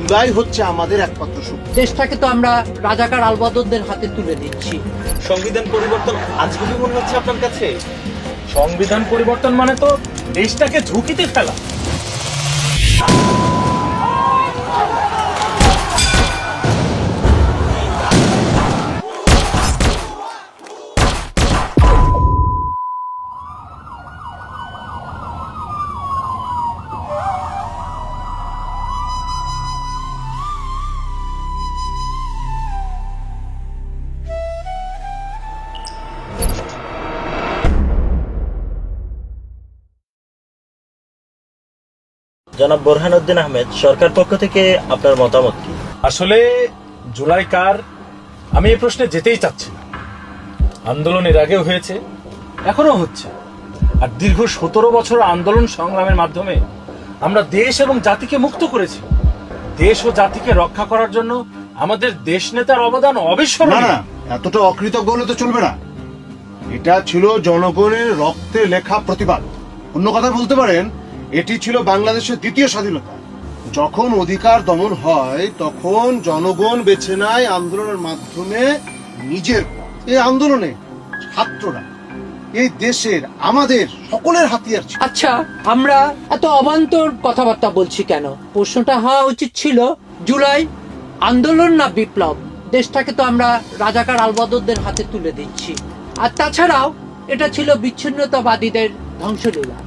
জুলাই হচ্ছে আমাদের একমাত্র শক্তি। দেশটাকে তো আমরা রাজাকার আলবদরদের হাতে তুলে দিচ্ছি। সংবিধান পরিবর্তন আজগুবি মনে হচ্ছে আপনার কাছে? সংবিধান পরিবর্তন মানে তো দেশটাকে ঝুঁকিতে ফেলা। জনাব বোরহানউদ্দিন আহমেদ, সরকার পক্ষ থেকে আপনার মতামত কি? আসলে জুলাই কার, আমি এই প্রশ্নে যেতেই চাচ্ছি না। আন্দোলন এর আগেও হয়েছে, এখনো হচ্ছে। আর দীর্ঘ 17 বছর আন্দোলন সংগ্রামের মাধ্যমে আমরা দেশ এবং জাতিকে মুক্ত করেছি। দেশ ও জাতিকে রক্ষা করার জন্য আমাদের দেশ নেতার অবদান না অবিস্মরণীয়। না, এতটা অকৃতজ্ঞ হলে তো চলবে না। এটা ছিল জনগণের রক্তে লেখা প্রতিবাদ। অন্য কথা বলতে পারেন, এটি ছিল বাংলাদেশের দ্বিতীয় স্বাধীনতা। যখন অধিকার দমন হয় তখন জনগণ বেছে নেয় আন্দোলনের মাধ্যমে নিজের পথ। এই আন্দোলনে ছাত্ররা এই দেশের আমাদের সকলের হাতিয়ার ছিল। আচ্ছা, আমরা এত অবান্তর কথাবার্তা বলছি কেন? প্রশ্নটা হওয়া উচিত ছিল জুলাই আন্দোলন না বিপ্লব। দেশটাকে তো আমরা রাজাকার আলবদরদের হাতে তুলে দিচ্ছি। আর তাছাড়াও এটা ছিল বিচ্ছিন্নতাবাদীদের ধ্বংসলীলা।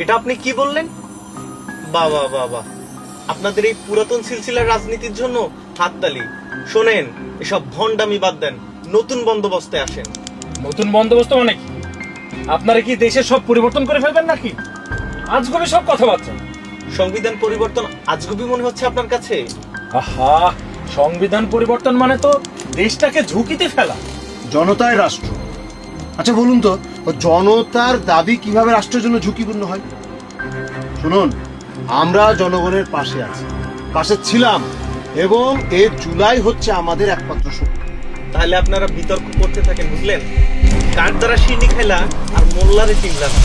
এটা আপনি কি বললেন? বাবা বাবা, আপনাদের এই পুরাতন সিলসিলার রাজনীতির জন্য হাততালি। শোনেন, এসব ভণ্ডামি বাদ দেন, নতুন বন্দোবস্তে আসেন। নতুন বন্দোবস্ত মানে কি? আপনারা কি দেশের সব পরিবর্তন করে ফেলবেন নাকি? আজগুবি সব কথাবার্তা। সংবিধান পরিবর্তন আজগুবি মনে হচ্ছে আপনার কাছে? আহা, সংবিধান পরিবর্তন মানে তো দেশটাকে ঝুঁকিতে ফেলা। জনতায় রাষ্ট্র। আচ্ছা বলুন তো, জনতার দাবি কিভাবে রাষ্ট্রের জন্য ঝুঁকিপূর্ণ হয়? শুনুন, আমরা জনগণের পাশে আছি, পাশে ছিলাম, এবং এই জুলাই হচ্ছে আমাদের একমাত্র শক্তি। তাহলে আপনারা বিতর্ক করতে থাকেন, বুঝলেন? কার দ্বারা সিন্নি খেলা আর মোল্লারে চিনলা না।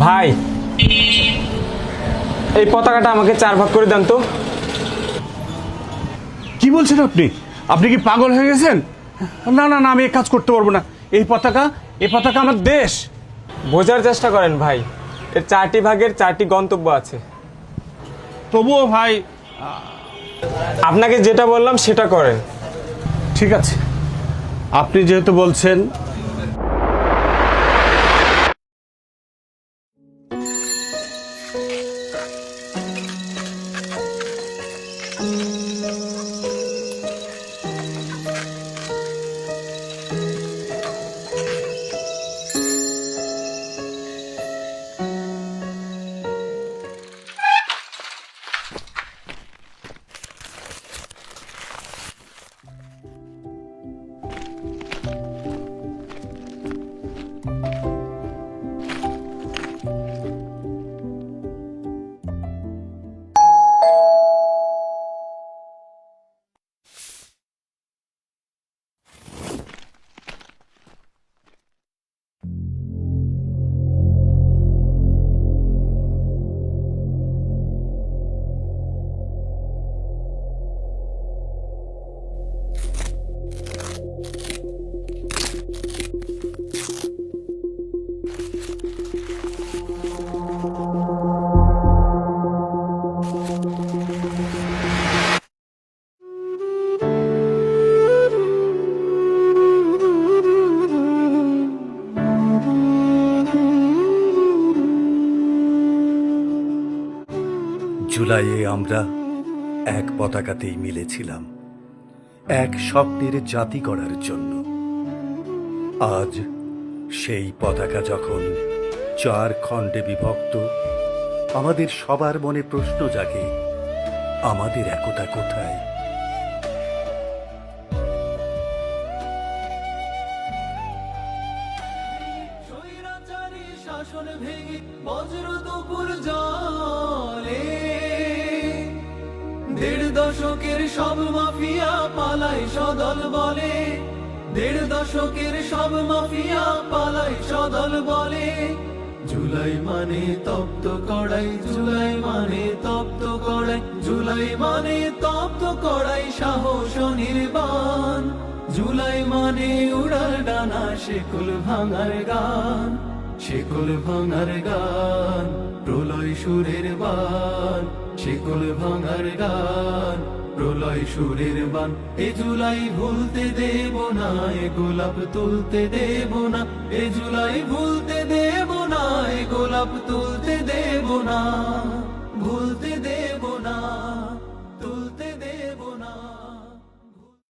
ভাই, এই পতাকাটা আমাকে 4 ভাগ করে দেন তো। কি বলছেন আপনি? আপনি কি পাগল হয়ে গেছেন? না না না, আমি এই কাজ করতে পারবো না। এই পতাকা আমার দেশ। বোঝার চেষ্টা করেন ভাই, এর 4টি ভাগের 4টি গন্তব্য আছে। তবুও ভাই, আপনাকে যেটা বললাম সেটা করেন। ঠিক আছে, আপনি যেহেতু বলছেন। জুলাইয়ে আমরা এক পতাকাতেই মিলেছিলাম, এক স্বপ্নের জাতি গড়ার জন্য। আজ সেই পতাকা যখন 4 খণ্ডে বিভক্ত, আমাদের সবার মনে প্রশ্ন জাগে, আমাদের একতা কোথায়? বজ্র দুপুর জলে, 1.5 দশকের সব মাফিয়া পালাই সদল বলে, 1.5 দশকের সব মাফিয়া পালাই সদল বলে। জুলাই মানে তপ্ত কড়াই, জুলাই মানে তপ্ত কড়াই, জুলাই মানে তপ্ত কড়াই, সাহস ও নির্বাণ। জুলাই মানে উড়ার ডানা, শেকল ভাঙার গান, শেকল ভাঙার গান, প্রলয় সুরের বান, শেকল ভাঙার গান, প্রলয় সুরের বান। এ জুলাই ভুলতে দেব না, এ গোলাপ তুলতে দেব না, এ জুলাই ভুলতে দেব না, এ গোলাপ তুলতে দেব না, ভুলতে দেব না।